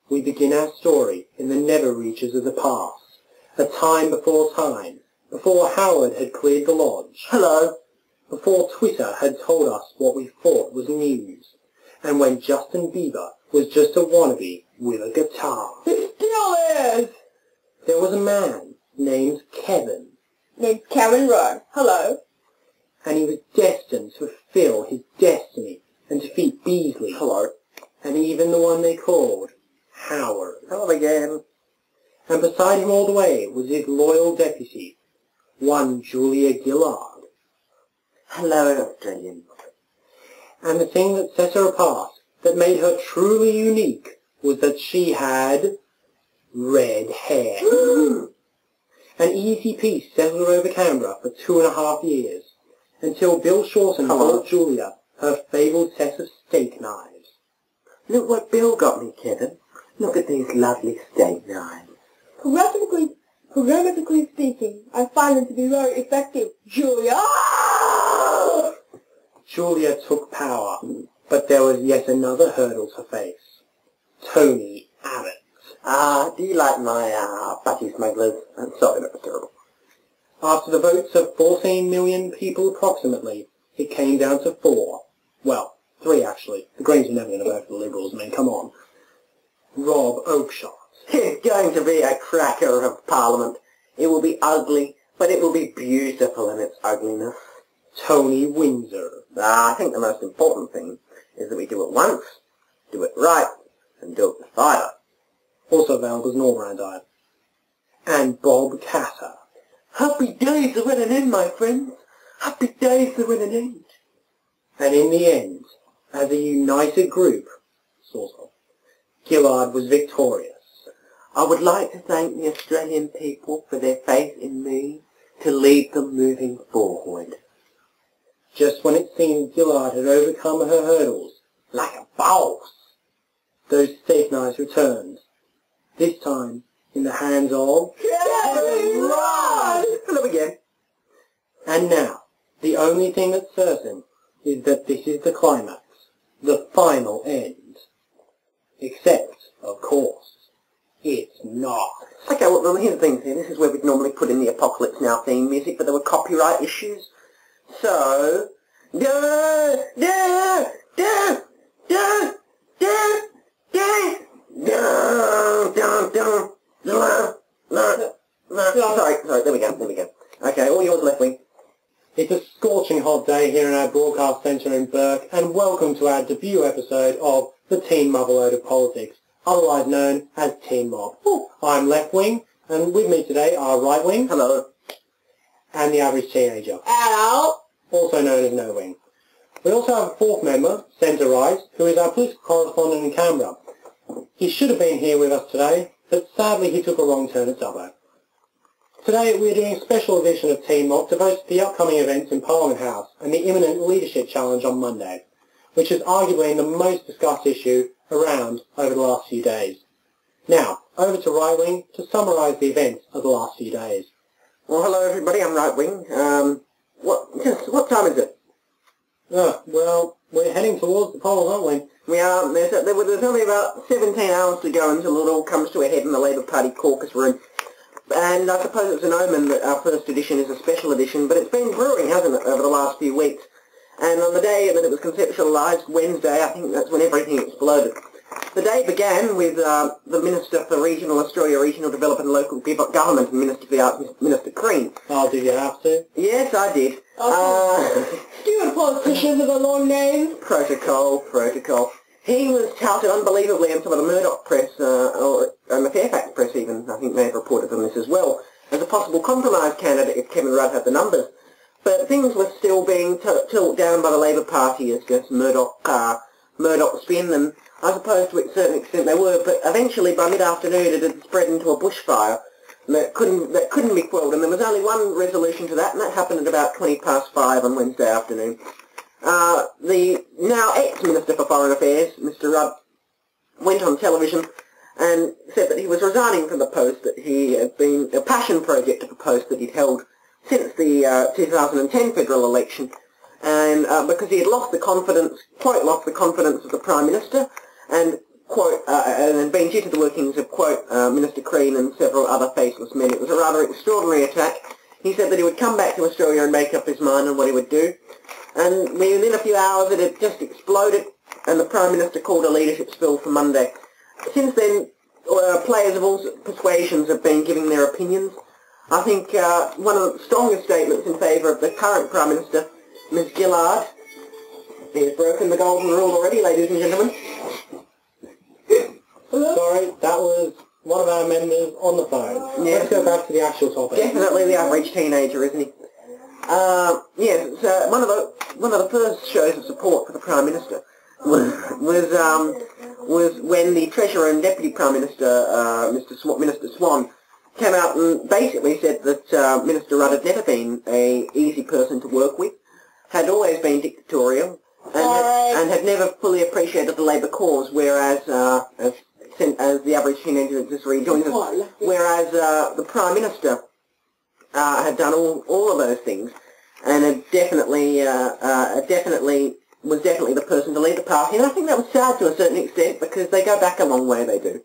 we begin our story in the nether reaches of the past, a time, before Howard had cleared the lodge. Hello. Before Twitter had told us what we thought was news, and when Justin Bieber was just a wannabe with a guitar. It still is! There was a man named Kevin. Named Kevin Rudd. Hello. And he was destined to fulfill his destiny and defeat Beasley. Hello. And even the one they called Howard. Hello again. And beside him all the way was his loyal deputy, one Julia Gillard. Hello, Australian. And the thing that set her apart, that made her truly unique, was that she had red hair. An easy peace settled over Canberra for 2.5 years, until Bill Shorten bought Julia her fabled set of steak knives. Look what Bill got me, Kevin. Look at these lovely steak knives. Programmatically speaking, I find them to be very effective, Julia. Julia took power, but there was yet another hurdle to face. Tony Abbott. Do you like my butty smugglers? I'm sorry, that was terrible. After the votes of 14 million people approximately, it came down to 4. Well, 3 actually. The Greens are never going to vote for the Liberals, I mean, come on. Rob Oakeshott. It's going to be a cracker of a parliament. It will be ugly, but it will be beautiful in its ugliness. Tony Windsor. I think the most important thing is that we do it once, do it right, and do it with fire. Also available as an all-round diet. And Bob Catter. Happy days are at an end, my friends. Happy days are at an end. And in the end, as a united group, sort of, Gillard was victorious. I would like to thank the Australian people for their faith in me to lead them moving forward. Just when it seemed Gillard had overcome her hurdles, like a boss, those steak knives returned, this time in the hands of Kevin Rudd! Hello again. And now, the only thing that's certain is that this is the climax, the final end. Except, of course, it's not. Okay, well, here's the thing here. This is where we'd normally put in the Apocalypse Now theme music, but there were copyright issues. So, Sorry, there we go. Okay, all yours, Left Wing. It's a scorching hot day here in our broadcast centre in Burke, and welcome to our debut episode of the Teen Motherload of Politics, otherwise known as Teen Mob. I'm Left Wing, and with me today are Right Wing. Hello. And the Average Teenager. Hello. Also known as No Wing. We also have a fourth member, Centre Right, who is our political correspondent in Canberra. He should have been here with us today, but sadly he took a wrong turn at Dubbo. Today we're doing a special edition of Teen Mob devoted to the upcoming events in Parliament House and the imminent leadership challenge on Monday, which has arguably been the most discussed issue around over the last few days. Now, over to Right Wing to summarise the events of the last few days. Well, hello everybody, I'm Right Wing. What time is it? Well, we're heading towards the polls, aren't we? We are. There's only about 17 hours to go until it all comes to a head in the Labour Party caucus room. And I suppose it's an omen that our first edition is a special edition, but it's been brewing, hasn't it, over the last few weeks. And on the day that it was conceptualised, Wednesday, I think that's when everything exploded. The day began with the Minister for Regional Australia, Regional Development and Local Government, and Minister for the Arts, Minister Crean. Oh, did you have to? Yes, I did. Stupid politicians with a long name. Protocol. He was touted unbelievably in some of the Murdoch press, and the Fairfax press even, I think they have reported on this as well, as a possible compromise candidate if Kevin Rudd had the numbers. But things were still being tilted down by the Labour Party as just Murdoch spin, and I suppose to a certain extent they were, but eventually by mid-afternoon it had spread into a bushfire that couldn't be quelled, and there was only one resolution to that, and that happened at about 5:20 on Wednesday afternoon. The now ex-Minister for Foreign Affairs, Mr. Rudd, went on television and said that he was resigning from the post, that he had been a passion project of a post that he'd held since the 2010 federal election, and because he had quite lost the confidence of the Prime Minister, and quote, and being due to the workings of, quote, Minister Crean and several other faceless men, it was a rather extraordinary attack. He said that he would come back to Australia and make up his mind on what he would do. And within a few hours it had just exploded, and the Prime Minister called a leadership spill for Monday. Since then, players of all persuasions have been giving their opinions. I think one of the strongest statements in favour of the current Prime Minister, Ms Gillard, he has broken the golden rule already, ladies and gentlemen. Sorry, that was one of our members on the phone. Yeah. Let's go back to the actual topic. Definitely the average teenager, isn't he? Yes, so one of the first shows of support for the Prime Minister was when the Treasurer and Deputy Prime Minister, Minister Swan, came out and basically said that Minister Rudd had never been an easy person to work with, had always been dictatorial, and had never fully appreciated the Labour cause, whereas, as the average teenager just rejoins us, whereas the Prime Minister had done all of those things, and had definitely was definitely the person to lead the party. And I think that was sad to a certain extent, because they go back a long way, they do,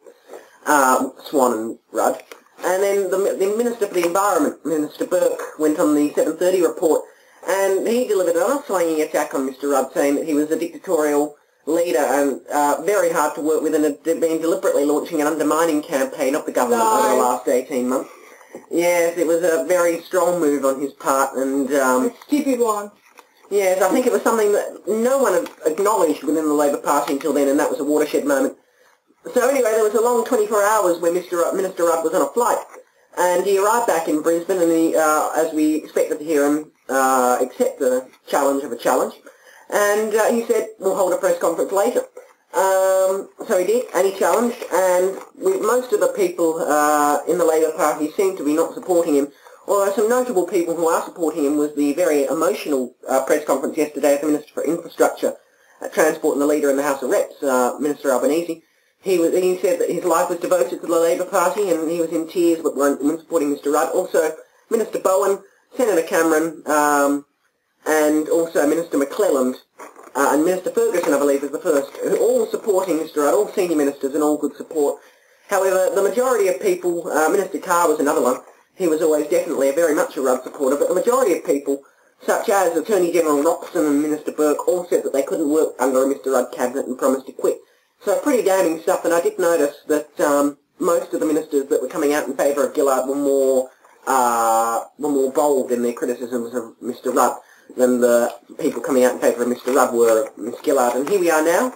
Swan and Rudd. And then the Minister for the Environment, Minister Burke, went on the 7:30 report, and he delivered an unslanging attack on Mr Rudd, saying that he was a dictatorial leader and very hard to work with, and had been deliberately launching an undermining campaign of the government over the last 18 months. Yes, it was a very strong move on his part, and a stupid one. yes, I think it was something that no one had acknowledged within the Labour Party until then, and that was a watershed moment. So anyway, there was a long 24 hours where Minister Rudd was on a flight, and he arrived back in Brisbane, and he, as we expected to hear him accept the challenge of a challenge, and he said, we'll hold a press conference later. So he did, and he challenged, and most of the people in the Labour Party seem to be not supporting him, although some notable people who are supporting him was the very emotional press conference yesterday of the Minister for Infrastructure, Transport and the Leader in the House of Reps, Minister Albanese. He said that his life was devoted to the Labour Party, and he was in tears when supporting Mr Rudd. Also, Minister Bowen, Senator Cameron, and also Minister McClelland, and Minister Ferguson, I believe, is the first, all supporting Mr Rudd, all senior ministers and all good support. However, the majority of people, Minister Carr was another one, he was always definitely very much a Rudd supporter, but the majority of people, such as Attorney General Roxton and Minister Burke, all said that they couldn't work under a Mr Rudd cabinet and promised to quit. So pretty damning stuff, and I did notice that most of the ministers that were coming out in favour of Gillard were more bold in their criticisms of Mr Rudd than the people coming out in favour of Mr Rudd were of Miss Gillard. And here we are now,